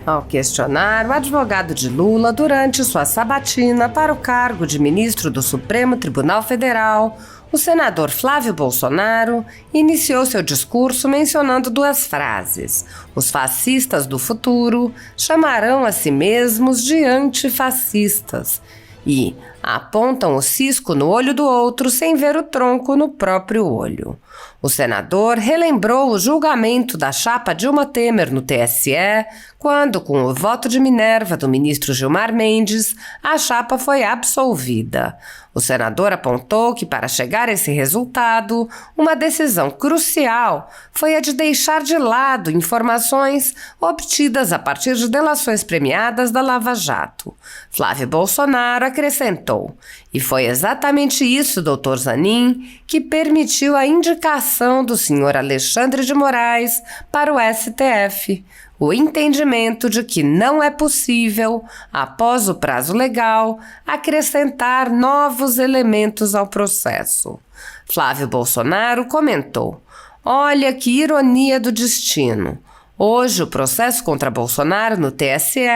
Ao questionar o advogado de Lula durante sua sabatina para o cargo de ministro do Supremo Tribunal Federal, o senador Flávio Bolsonaro iniciou seu discurso mencionando duas frases. Os fascistas do futuro chamarão a si mesmos de antifascistas e apontam o cisco no olho do outro sem ver o tronco no próprio olho. O senador relembrou o julgamento da chapa Dilma Temer no TSE, quando, com o voto de Minerva do ministro Gilmar Mendes, a chapa foi absolvida. O senador apontou que, para chegar a esse resultado, uma decisão crucial foi a de deixar de lado informações obtidas a partir de delações premiadas da Lava Jato. Flávio Bolsonaro acrescentou: e foi exatamente isso, doutor Zanin, que permitiu a indicação do senhor Alexandre de Moraes para o STF. O entendimento de que não é possível, após o prazo legal, acrescentar novos elementos ao processo. Flávio Bolsonaro comentou: olha que ironia do destino. Hoje, o processo contra Bolsonaro no TSE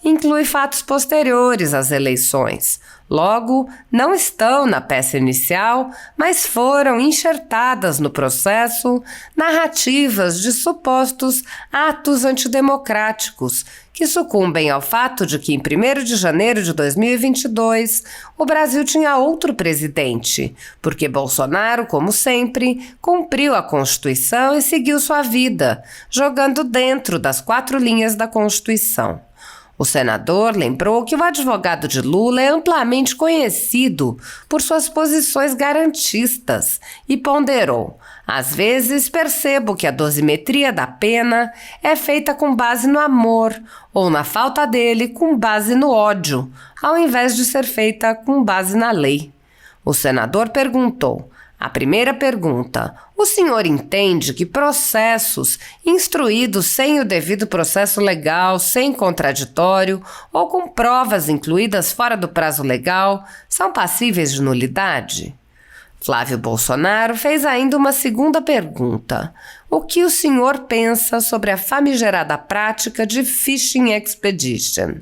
inclui fatos posteriores às eleições. Logo, não estão na peça inicial, mas foram enxertadas no processo narrativas de supostos atos antidemocráticos que sucumbem ao fato de que, em 1º de janeiro de 2022, o Brasil tinha outro presidente, porque Bolsonaro, como sempre, cumpriu a Constituição e seguiu sua vida, jogando dentro das 4 linhas da Constituição. O senador lembrou que o advogado de Lula é amplamente conhecido por suas posições garantistas e ponderou: às vezes percebo que a dosimetria da pena é feita com base no amor ou, na falta dele, com base no ódio, ao invés de ser feita com base na lei. O senador perguntou: a primeira pergunta, o senhor entende que processos instruídos sem o devido processo legal, sem contraditório ou com provas incluídas fora do prazo legal são passíveis de nulidade? Flávio Bolsonaro fez ainda uma segunda pergunta. O que o senhor pensa sobre a famigerada prática de Fishing Expedition?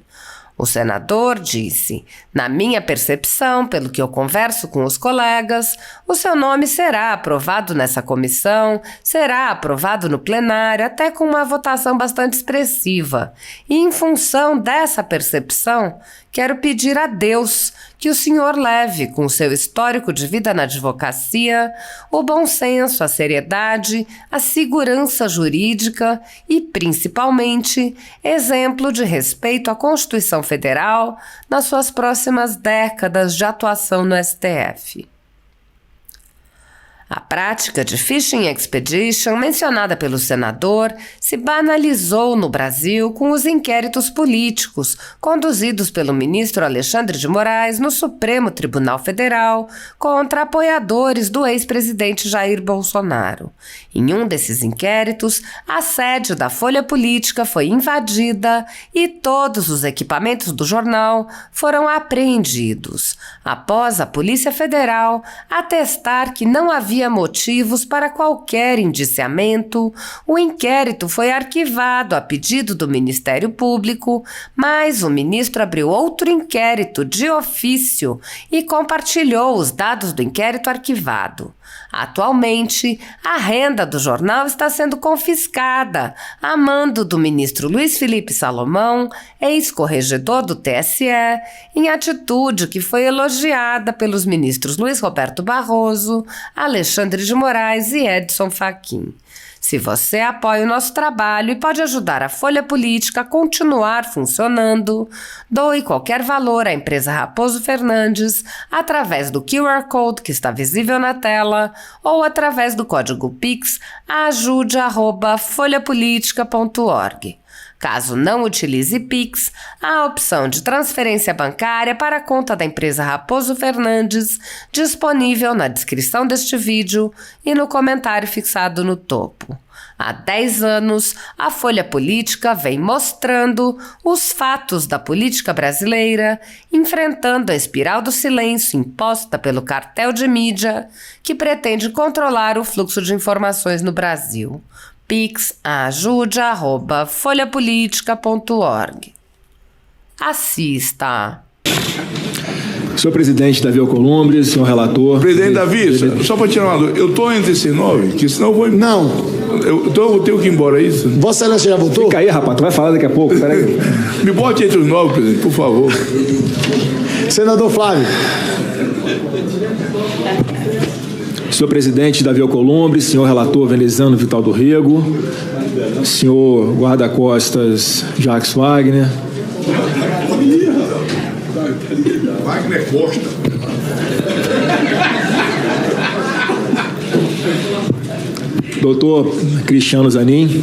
O senador disse: na minha percepção, pelo que eu converso com os colegas, o seu nome será aprovado nessa comissão, será aprovado no plenário, até com uma votação bastante expressiva. E, em função dessa percepção, quero pedir a Deus que o senhor leve, com o seu histórico de vida na advocacia, o bom senso, a seriedade, a segurança jurídica e, principalmente, exemplo de respeito à Constituição Federal nas suas próximas décadas de atuação no STF. A prática de Fishing Expedition, mencionada pelo senador, se banalizou no Brasil com os inquéritos políticos conduzidos pelo ministro Alexandre de Moraes no Supremo Tribunal Federal contra apoiadores do ex-presidente Jair Bolsonaro. Em um desses inquéritos, a sede da Folha Política foi invadida e todos os equipamentos do jornal foram apreendidos, após a Polícia Federal atestar que não havia motivos para qualquer indiciamento. O inquérito foi arquivado a pedido do Ministério Público, mas o ministro abriu outro inquérito de ofício e compartilhou os dados do inquérito arquivado. Atualmente, a renda do jornal está sendo confiscada a mando do ministro Luiz Felipe Salomão, ex-corregedor do TSE, em atitude que foi elogiada pelos ministros Luiz Roberto Barroso, Alexandre de Moraes e Edson Fachin. Se você apoia o nosso trabalho e pode ajudar a Folha Política a continuar funcionando, doe qualquer valor à empresa Raposo Fernandes através do QR Code que está visível na tela ou através do código Pix ajude@folhapolitica.org. Caso não utilize Pix, há a opção de transferência bancária para a conta da empresa Raposo Fernandes, disponível na descrição deste vídeo e no comentário fixado no topo. Há 10 anos, a Folha Política vem mostrando os fatos da política brasileira, enfrentando a espiral do silêncio imposta pelo cartel de mídia que pretende controlar o fluxo de informações no Brasil. pix@folhapolitica.org. Assista. Senhor presidente Davi Alcolumbre, senhor relator... Presidente Davi, só para tirar uma dúvida, eu estou entre esses 9, que senão eu vou... Não. Então eu tenho que ir embora, é isso? Vossa Excelência já votou? Fica aí, rapaz, tu vai falar daqui a pouco, peraí. Me bote entre os 9, presidente, por favor. Senador Flávio. Senhor presidente Davi Alcolumbre, senhor relator Veneziano Vital do Rego, senhor guarda-costas Jacques Wagner... Wagner Costa. Doutor Cristiano Zanin.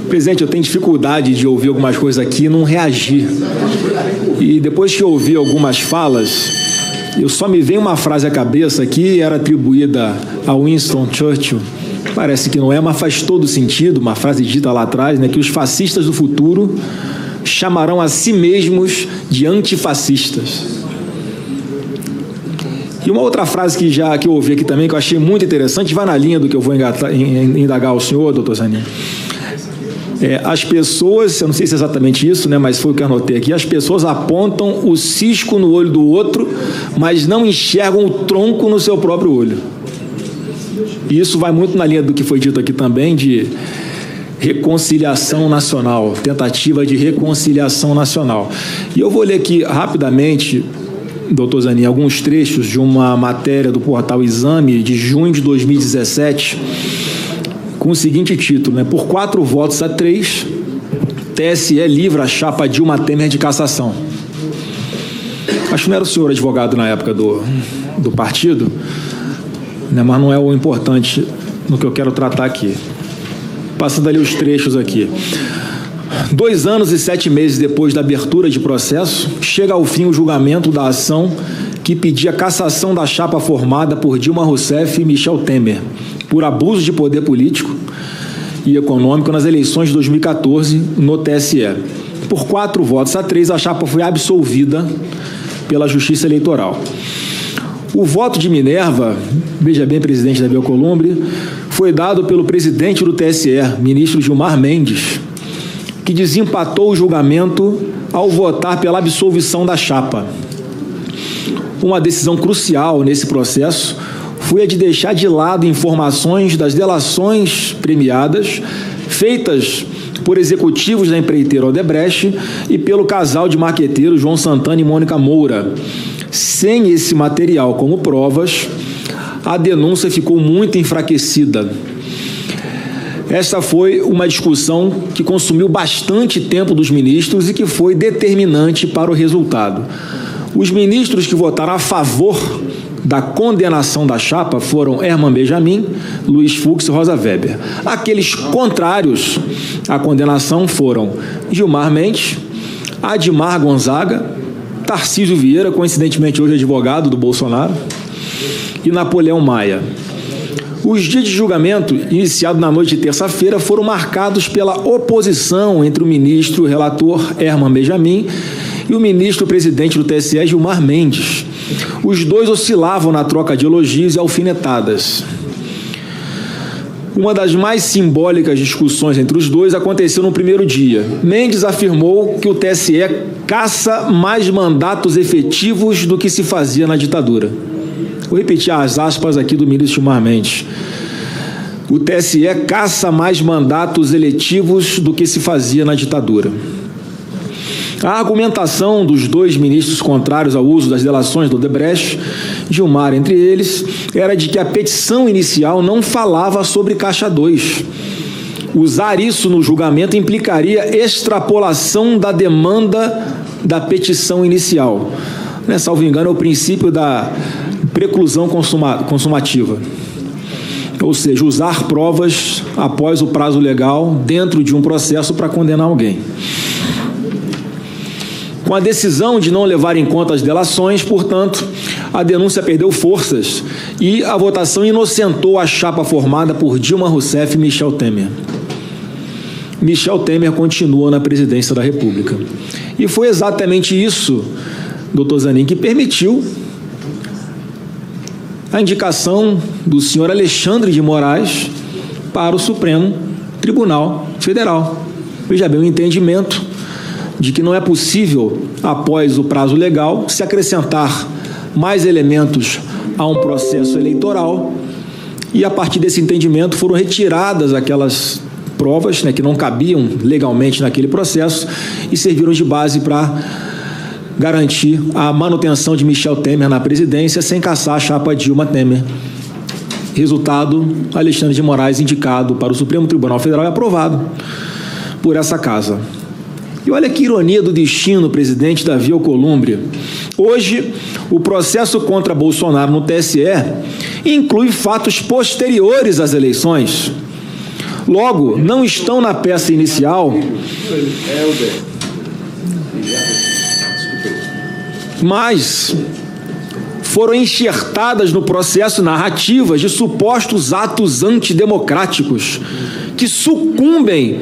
Presidente, eu tenho dificuldade de ouvir algumas coisas aqui e não reagir. E depois que eu ouvi algumas falas, só me vem uma frase à cabeça que era atribuída a Winston Churchill. Parece que não é, mas faz todo sentido, uma frase dita lá atrás, né, que os fascistas do futuro chamarão a si mesmos de antifascistas. E uma outra frase que eu ouvi aqui também, que eu achei muito interessante, vai na linha do que eu vou indagar ao senhor, doutor Zanin. As pessoas, eu não sei se é exatamente isso, né, mas foi o que eu anotei aqui, as pessoas apontam o cisco no olho do outro, mas não enxergam o tronco no seu próprio olho. E isso vai muito na linha do que foi dito aqui também, de reconciliação nacional, tentativa de reconciliação nacional. E eu vou ler aqui rapidamente, doutor Zanin, alguns trechos de uma matéria do portal Exame de junho de 2017, com o seguinte título, né? Por 4-3, TSE livra a chapa Dilma Temer de cassação. Acho que não era o senhor advogado na época do partido, né? Mas não é o importante no que eu quero tratar aqui. Passando ali os trechos aqui. 2 anos e 7 meses depois da abertura de processo, chega ao fim o julgamento da ação que pedia cassação da chapa formada por Dilma Rousseff e Michel Temer, por abuso de poder político e econômico nas eleições de 2014 no TSE. Por 4-3, a chapa foi absolvida pela Justiça Eleitoral. O voto de Minerva, veja bem, presidente Davi Alcolumbre, foi dado pelo presidente do TSE, ministro Gilmar Mendes, que desempatou o julgamento ao votar pela absolvição da chapa. Uma decisão crucial nesse processo foi a de deixar de lado informações das delações premiadas feitas por executivos da empreiteira Odebrecht e pelo casal de marqueteiros João Santana e Mônica Moura. Sem esse material como provas, a denúncia ficou muito enfraquecida. Esta foi uma discussão que consumiu bastante tempo dos ministros e que foi determinante para o resultado. Os ministros que votaram a favor da condenação da chapa foram Herman Benjamin, Luiz Fux e Rosa Weber. Aqueles contrários à condenação foram Gilmar Mendes, Admar Gonzaga, Tarcísio Vieira, coincidentemente hoje advogado do Bolsonaro, e Napoleão Maia. Os dias de julgamento, iniciado na noite de terça-feira, foram marcados pela oposição entre o ministro e o relator Herman Benjamin e o ministro-presidente do TSE, Gilmar Mendes. Os dois oscilavam na troca de elogios e alfinetadas. Uma das mais simbólicas discussões entre os dois aconteceu no primeiro dia. Mendes afirmou que o TSE caça mais mandatos efetivos do que se fazia na ditadura. Vou repetir as aspas aqui do ministro Gilmar Mendes. O TSE caça mais mandatos eletivos do que se fazia na ditadura. A argumentação dos dois ministros contrários ao uso das delações do Odebrecht, Gilmar entre eles, era de que a petição inicial não falava sobre Caixa 2. Usar isso no julgamento implicaria extrapolação da demanda da petição inicial. Salvo engano, é o princípio da preclusão consumativa. Ou seja, usar provas após o prazo legal dentro de um processo para condenar alguém. Com a decisão de não levar em conta as delações, portanto, a denúncia perdeu forças e a votação inocentou a chapa formada por Dilma Rousseff e Michel Temer. Michel Temer continua na presidência da República. E foi exatamente isso, doutor Zanin, que permitiu a indicação do senhor Alexandre de Moraes para o Supremo Tribunal Federal. Veja bem, o entendimento de que não é possível, após o prazo legal, se acrescentar mais elementos a um processo eleitoral, e a partir desse entendimento foram retiradas aquelas provas, né, que não cabiam legalmente naquele processo e serviram de base para garantir a manutenção de Michel Temer na presidência sem caçar a chapa Dilma Temer. Resultado, Alexandre de Moraes indicado para o Supremo Tribunal Federal e aprovado por essa casa. E olha que ironia do destino, presidente Davi Alcolumbre. Hoje, o processo contra Bolsonaro no TSE inclui fatos posteriores às eleições. Logo, não estão na peça inicial, mas foram enxertadas no processo narrativas de supostos atos antidemocráticos que sucumbem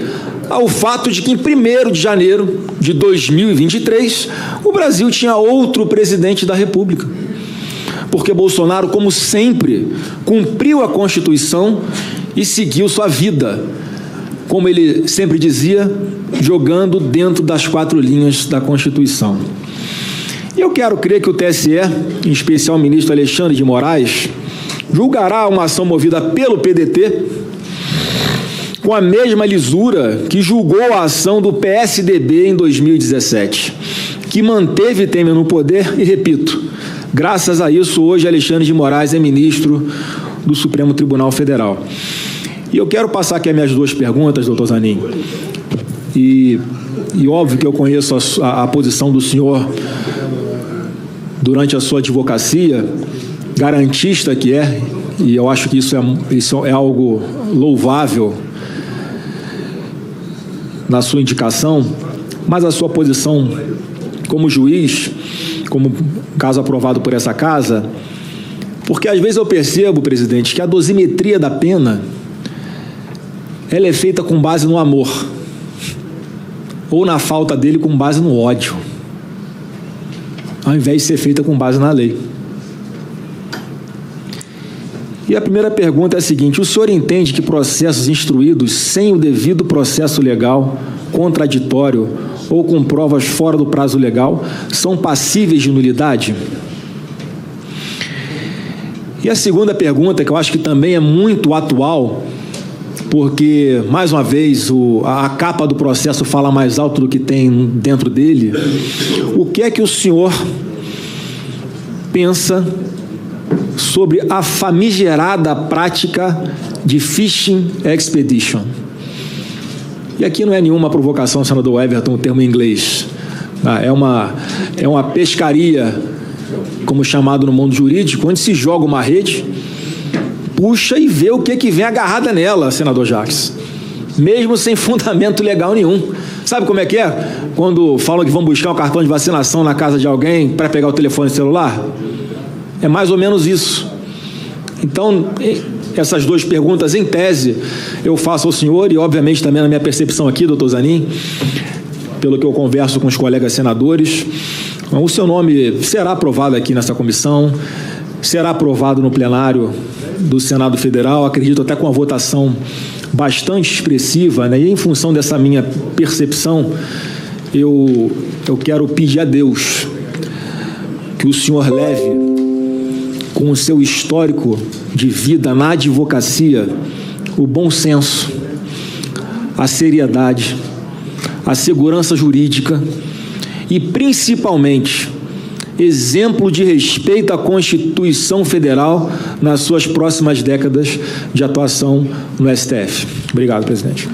ao fato de que em 1º de janeiro de 2023 o Brasil tinha outro presidente da República. Porque Bolsonaro, como sempre, cumpriu a Constituição e seguiu sua vida, como ele sempre dizia, jogando dentro das 4 linhas da Constituição. E eu quero crer que o TSE, em especial o ministro Alexandre de Moraes, julgará uma ação movida pelo PDT com a mesma lisura que julgou a ação do PSDB em 2017, que manteve Temer no poder e, repito, graças a isso, hoje Alexandre de Moraes é ministro do Supremo Tribunal Federal. E eu quero passar aqui as minhas 2 perguntas, doutor Zanin. E óbvio que eu conheço a posição do senhor durante a sua advocacia, garantista que é, e eu acho que isso é algo louvável na sua indicação, mas a sua posição como juiz, como caso aprovado por essa casa, porque às vezes eu percebo, presidente, que a dosimetria da pena ela é feita com base no amor ou na falta dele com base no ódio, ao invés de ser feita com base na lei. E a primeira pergunta é a seguinte: o senhor entende que processos instruídos sem o devido processo legal, contraditório ou com provas fora do prazo legal são passíveis de nulidade? E a segunda pergunta, que eu acho que também é muito atual, porque, mais uma vez, a capa do processo fala mais alto do que tem dentro dele. O que é que o senhor pensa sobre a famigerada prática de fishing expedition? E aqui não é nenhuma provocação, senador Everton, o termo em inglês. É uma pescaria, como chamado no mundo jurídico, onde se joga uma rede, puxa e vê o que vem agarrada nela, senador Jacques, mesmo sem fundamento legal nenhum. Sabe como é que é? Quando falam que vão buscar um cartão de vacinação na casa de alguém para pegar o telefone celular? É mais ou menos isso. Então, essas 2 perguntas, em tese, eu faço ao senhor e, obviamente, também na minha percepção aqui, doutor Zanin, pelo que eu converso com os colegas senadores, o seu nome será aprovado aqui nessa comissão, será aprovado no plenário do Senado Federal, acredito até com uma votação bastante expressiva, né? E em função dessa minha percepção, eu quero pedir a Deus que o senhor leve, com o seu histórico de vida na advocacia, o bom senso, a seriedade, a segurança jurídica e, principalmente, exemplo de respeito à Constituição Federal nas suas próximas décadas de atuação no STF. Obrigado, presidente.